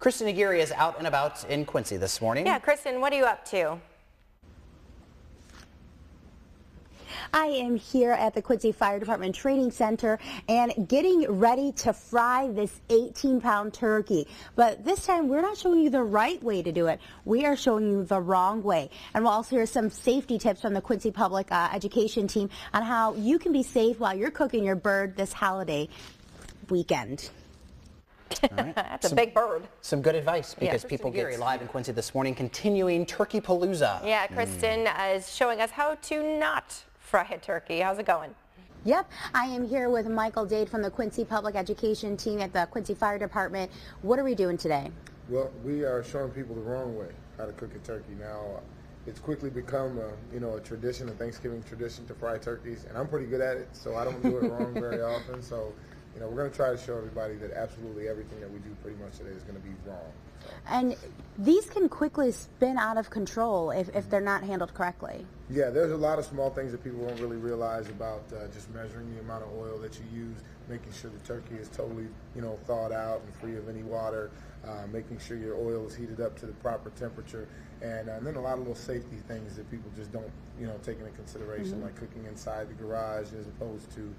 Kristen Aguirre is out and about in Quincy this morning. Yeah, Kristen, what are you up to? I am here at the Quincy Fire Department Training Center and getting ready to fry this 18-pound turkey. But this time we're not showing you the right way to do it. We are showing you the wrong way. And we'll also hear some safety tips from the Quincy Public Education team on how you can be safe while you're cooking your bird this holiday weekend. All right. That's a big bird. Some good advice because Yeah, people get live in Quincy this morning, continuing Turkey Palooza. Yeah, Kristen is showing us how to not fry a turkey. How's it going? Yep, I am here with Michael Dade from the Quincy Public Education team at the Quincy Fire Department. What are we doing today? Well, we are showing people the wrong way how to cook a turkey. Now, it's quickly become a tradition, a Thanksgiving tradition to fry turkeys, and I'm pretty good at it, so I don't do it wrong very often. So, we're going to try to show everybody that absolutely everything that we do pretty much today is going to be wrong. So. And these can quickly spin out of control if they're not handled correctly. Yeah, there's a lot of small things that people won't really realize about just measuring the amount of oil that you use, making sure the turkey is totally, thawed out and free of any water, making sure your oil is heated up to the proper temperature, and then a lot of little safety things that people just don't, take into consideration, like cooking inside the garage as opposed to,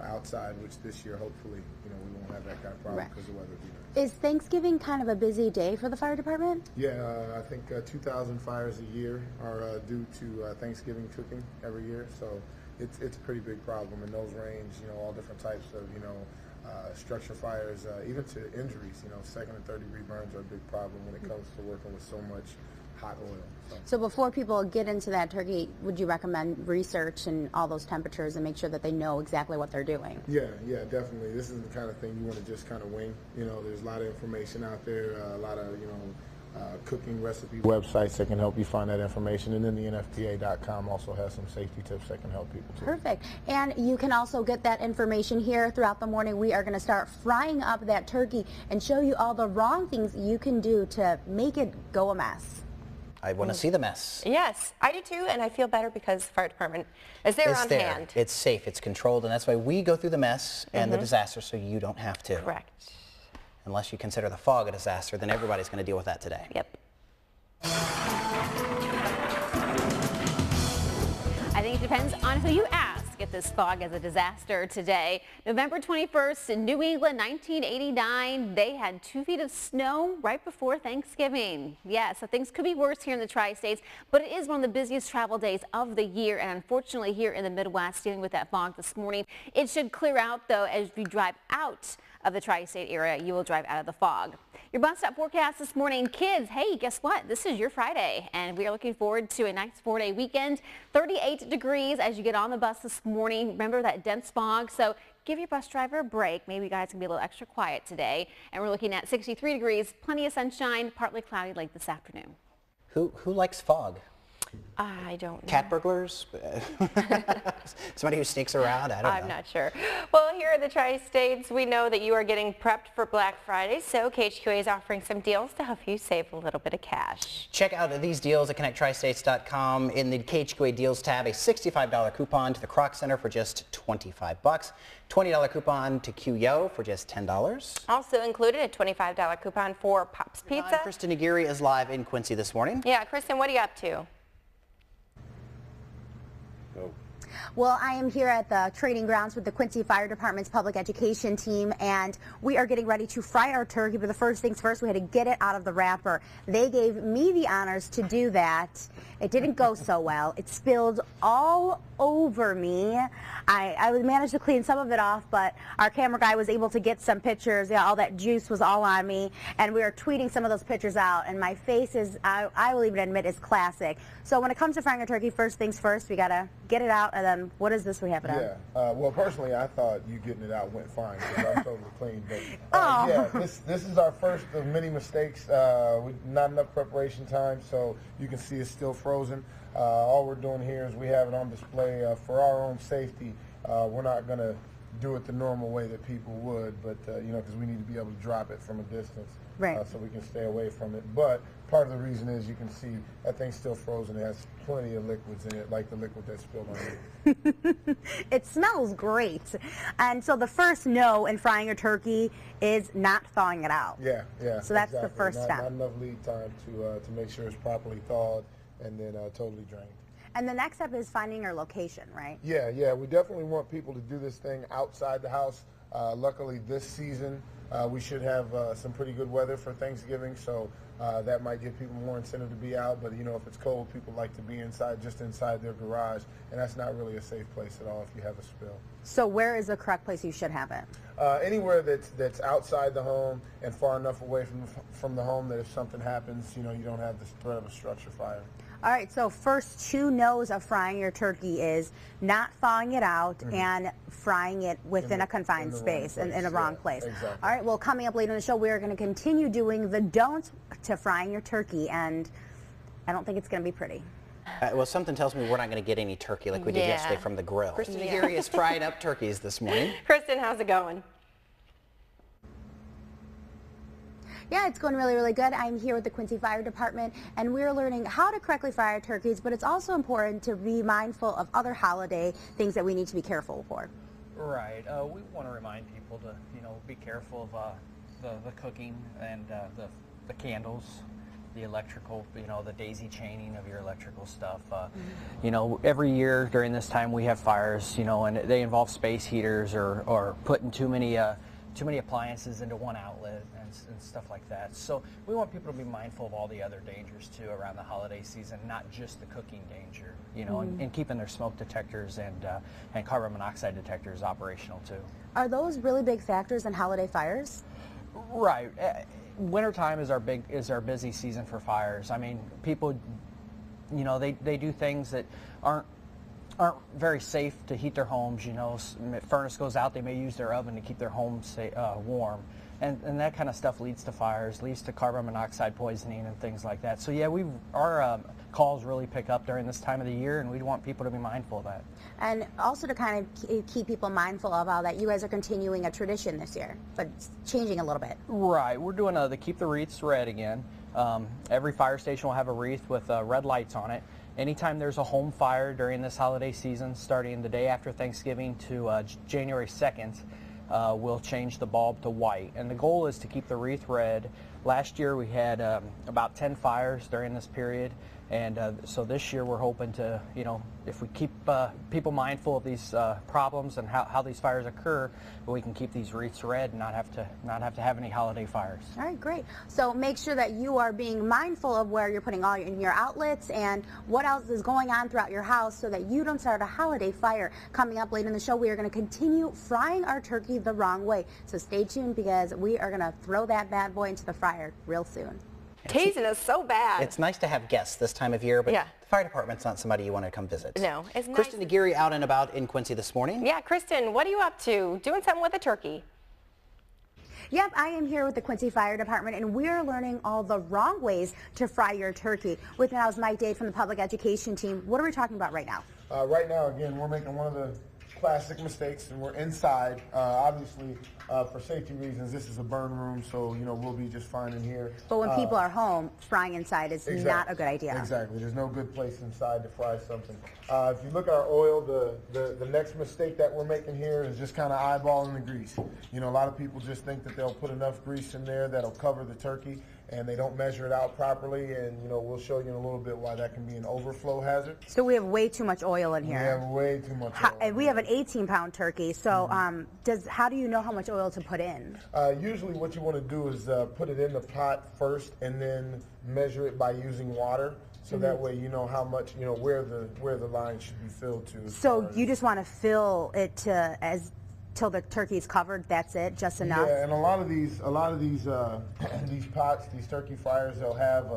outside, which this year, hopefully, we won't have that kind of problem because the weather will be nice. Is Thanksgiving kind of a busy day for the fire department? Yeah, I think 2,000 fires a year are due to Thanksgiving cooking every year, so it's a pretty big problem, and those range, all different types of, structure fires, even to injuries. Second and third degree burns are a big problem when it comes to working with so much hot oil. So before people get into that turkey, would you recommend research and all those temperatures and make sure that they know exactly what they're doing? Yeah, definitely. This is the kind of thing you want to just kind of wing. There's a lot of information out there, a lot of, cooking recipe websites that can help you find that information, and then the NFPA.com also has some safety tips that can help people too. Perfect. And you can also get that information here throughout the morning. We are going to start frying up that turkey and show you all the wrong things you can do to make it go a mess. I want to see the mess. Yes, I do too, and I feel better because the fire department is there on hand. It's safe, it's controlled, and that's why we go through the mess and the disaster so you don't have to. Correct. Unless you consider the fog a disaster, then everybody's going to deal with that today. Yep. I think it depends on who you ask if this fog is a disaster today. November 21st in New England, 1989, they had 2 feet of snow right before Thanksgiving. Yeah, so things could be worse here in the tri-states, but it is one of the busiest travel days of the year, and unfortunately here in the Midwest, dealing with that fog this morning. It should clear out, though, as you drive out of the tri-state area. You will drive out of the fog. Your bus stop forecast this morning. Kids, hey, guess what? This is your Friday, and we are looking forward to a nice 4-day weekend. 38 degrees as you get on the bus this morning. Remember that dense fog, so give your bus driver a break. Maybe you guys can be a little extra quiet today. And we're looking at 63 degrees, plenty of sunshine, partly cloudy late this afternoon. Who likes fog? I don't know. Cat burglars? Somebody who sneaks around? I don't know. I'm not sure. Well, here in the Tri-States, we know that you are getting prepped for Black Friday, so KHQA is offering some deals to help you save a little bit of cash. Check out these deals at connecttristates.com. In the KHQA Deals tab, a $65 coupon to the Croc Center for just $25. $20 coupon to QYO for just $10. Also included a $25 coupon for Pop's Pizza. Kristen Aguirre is live in Quincy this morning. Yeah, Kristen, what are you up to? Well, I am here at the training grounds with the Quincy Fire Department's public education team, and we are getting ready to fry our turkey. But the first things first, we had to get it out of the wrapper. They gave me the honors to do that. It didn't go so well. It spilled all over me. I managed to clean some of it off, but our camera guy was able to get some pictures. Yeah, all that juice was all on me, and we are tweeting some of those pictures out, and my face is, I will even admit, is classic. So when it comes to frying a turkey, first things first, we gotta get it out, and then what is this we have it on? Yeah, well, personally, I thought you getting it out went fine because I'm totally clean. But yeah, this is our first of many mistakes. Not enough preparation time, so you can see it's still frozen. All we're doing here is we have it on display for our own safety. We're not going to do it the normal way that people would, but because we need to be able to drop it from a distance. Right. So we can stay away from it. But part of the reason is you can see that thing's still frozen. It has plenty of liquids in it, like the liquid that spilled on it. It smells great. And so the first no in frying your turkey is not thawing it out. Yeah. So that's exactly. the first step. Not enough lead time to make sure it's properly thawed and then totally drained. And the next step is finding your location, right? Yeah. We definitely want people to do this thing outside the house. Luckily, this season, we should have some pretty good weather for Thanksgiving, so that might give people more incentive to be out. But, if it's cold, people like to be inside, just inside their garage, and that's not really a safe place at all if you have a spill. So where is the correct place you should have it? Anywhere that's outside the home and far enough away from the home that if something happens, you don't have the threat of a structure fire. All right, so first 2 no's of frying your turkey is not thawing it out and frying it within a confined space, in a wrong place. Exactly. All right, well, coming up later in the show, we are going to continue doing the don'ts to frying your turkey, and I don't think it's going to be pretty. Well, something tells me we're not going to get any turkey like we did yesterday from the grill. Kristen Aguirre has fried up turkeys this morning. Kristen, how's it going? Yeah, it's going really, really good. I'm here with the Quincy Fire Department, and we're learning how to correctly fry our turkeys, but it's also important to be mindful of other holiday things that we need to be careful for. Right. We want to remind people to, be careful of the cooking and the candles, the electrical, the daisy chaining of your electrical stuff. Every year during this time we have fires, and they involve space heaters or putting too many appliances into one outlet and stuff like that. So we want people to be mindful of all the other dangers too around the holiday season, not just the cooking danger, and keeping their smoke detectors and carbon monoxide detectors operational too. Are those really big factors in holiday fires? Right. Wintertime is our busy season for fires. I mean, people, they do things that aren't very safe to heat their homes. Furnace goes out, they may use their oven to keep their home warm, and that kind of stuff leads to fires, leads to carbon monoxide poisoning and things like that. So yeah, our calls really pick up during this time of the year, and we want people to be mindful of that. And also to kind of keep people mindful of how that you guys are continuing a tradition this year, but it's changing a little bit. Right, we're doing the Keep the Wreaths Red again. Every fire station will have a wreath with red lights on it. Anytime there's a home fire during this holiday season, starting the day after Thanksgiving to January 2nd, we'll change the bulb to white. And the goal is to keep the wreath red. Last year we had about 10 fires during this period, and so this year we're hoping to, if we keep people mindful of these problems and how these fires occur, we can keep these wreaths red and not have to have any holiday fires. All right, great. So make sure that you are being mindful of where you're putting all your outlets and what else is going on throughout your house so that you don't start a holiday fire. Coming up later in the show, we are going to continue frying our turkey the wrong way. So stay tuned because we are going to throw that bad boy into the fryer real soon. Tasting is so bad. It's nice to have guests this time of year, but the fire department's not somebody you want to come visit. No, it's nice. Kristen Aguirre out and about in Quincy this morning. Yeah, Kristen, what are you up to? Doing something with a turkey? Yep, I am here with the Quincy Fire Department, and we're learning all the wrong ways to fry your turkey. With me now is Mike Dade from the Public Education Team. What are we talking about right now? Right now, again, we're making one of the classic mistakes, and we're inside. Obviously, for safety reasons, this is a burn room, so we'll be just fine in here. But when people are home, frying inside is not a good idea. Exactly. There's no good place inside to fry something. If you look at our oil, the next mistake that we're making here is just kind of eyeballing the grease. A lot of people just think that they'll put enough grease in there that'll cover the turkey, and they don't measure it out properly, and we'll show you in a little bit why that can be an overflow hazard. So we have way too much oil in here. We have way too much oil. And we have an 18-pound turkey, so how do you know how much oil to put in? Usually what you want to do is put it in the pot first and then measure it by using water. So that way you know how much, where the line should be filled to. So you just want to fill it till the turkey's covered. That's it, just enough. Yeah, and a lot of these these pots, these turkey fryers, they'll have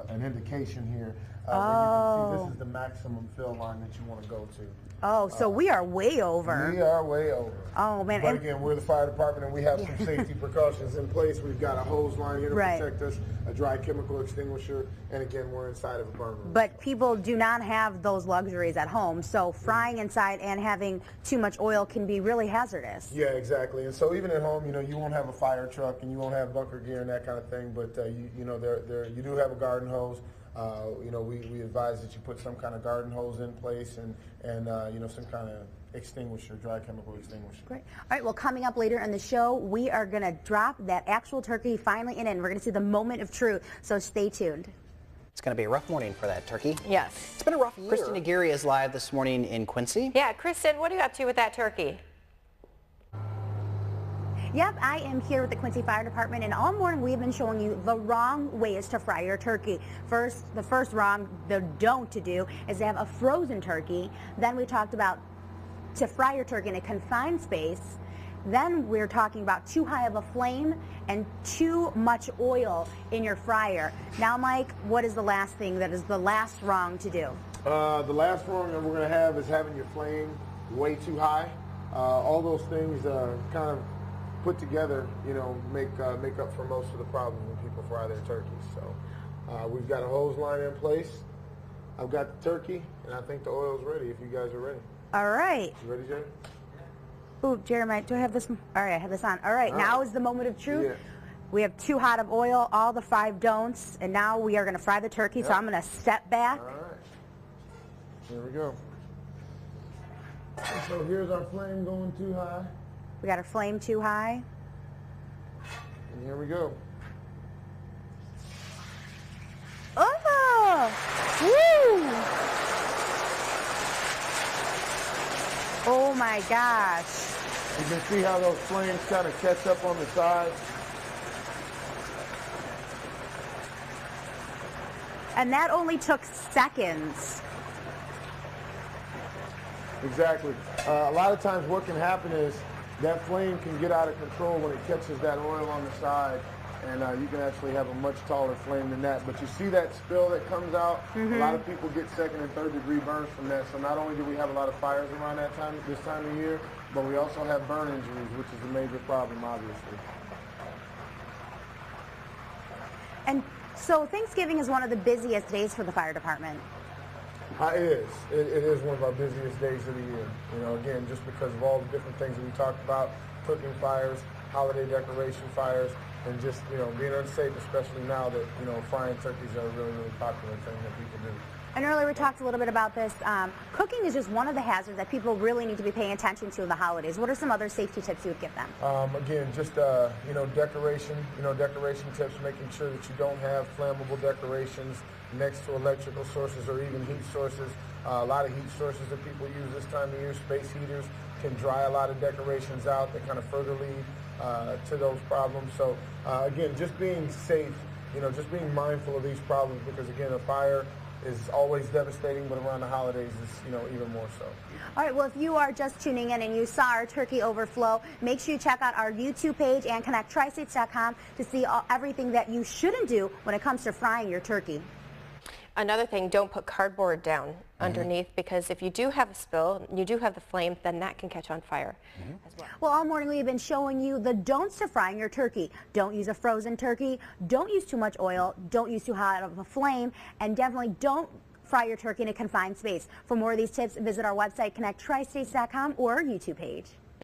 an indication here Where you can see this is the maximum fill line that you want to go to. Oh, so we are way over. We are way over. Oh, man. But again, we're the fire department and we have some safety precautions in place. We've got a hose line here to protect us, a dry chemical extinguisher, and again, we're inside of a burn room. But people do not have those luxuries at home, so frying inside and having too much oil can be really hazardous. Yeah, exactly. And so even at home, you won't have a fire truck and you won't have bunker gear and that kind of thing, but you do have a garden hose. We advise that you put some kind of garden hose in place and some kind of extinguisher, dry chemical extinguisher. Great. All right, well, coming up later in the show, we are going to drop that actual turkey finally in, and we're going to see the moment of truth, so stay tuned. It's going to be a rough morning for that turkey. Yes. It's been a rough year. Kristen Aguirre is live this morning in Quincy. Yeah, Kristen, what are you up to with that turkey? Yep, I am here with the Quincy Fire Department, and all morning we've been showing you the wrong ways to fry your turkey. The first wrong, the don't to do, is to have a frozen turkey. Then we talked about to fry your turkey in a confined space. Then we're talking about too high of a flame and too much oil in your fryer. Now, Mike, what is the last thing that is the last wrong to do? The last wrong that we're going to have is having your flame way too high. All those things kind of put together, make up for most of the problems when people fry their turkeys. So we've got a hose line in place. I've got the turkey, and I think the oil's ready if you guys are ready. All right. You ready, Jerry? Ooh, Jeremiah, do I have this? All right, I have this on. All right, now is the moment of truth. Yeah. We have too hot of oil, all the 5 don'ts, and now we are going to fry the turkey, so I'm going to step back. All right. Here we go. So here's our flame going too high. We got our flame too high. And here we go. Oh! Woo! Oh my gosh. You can see how those flames kind of catch up on the sides. And that only took seconds. Exactly. A lot of times what can happen is that flame can get out of control when it catches that oil on the side, and you can actually have a much taller flame than that. But you see that spill that comes out? A lot of people get 2nd and 3rd degree burns from that. So not only do we have a lot of fires around this time of year, but we also have burn injuries, which is a major problem, obviously. And so Thanksgiving is one of the busiest days for the fire department. It is. It is one of our busiest days of the year. Again, just because of all the different things that we talked about, cooking fires, holiday decoration fires, and just, being unsafe, especially now that, frying turkeys are a really, really popular thing that people do. And earlier we talked a little bit about this. Cooking is just one of the hazards that people really need to be paying attention to in the holidays. What are some other safety tips you would give them? Again, just, decoration tips, making sure that you don't have flammable decorations next to electrical sources or even heat sources. A lot of heat sources that people use this time of year, space heaters, can dry a lot of decorations out that kind of further lead to those problems. So again, just being safe, just being mindful of these problems, because again, a fire is always devastating, but around the holidays is, even more so. All right, well, if you are just tuning in and you saw our turkey overflow, make sure you check out our YouTube page and connecttristates.com to see everything that you shouldn't do when it comes to frying your turkey. Another thing, don't put cardboard down underneath, because if you do have a spill, you do have the flame, then that can catch on fire as well. Well, all morning we've been showing you the don'ts to frying your turkey. Don't use a frozen turkey, don't use too much oil, don't use too hot of a flame, and definitely don't fry your turkey in a confined space. For more of these tips, visit our website, connecttristates.com, or our YouTube page.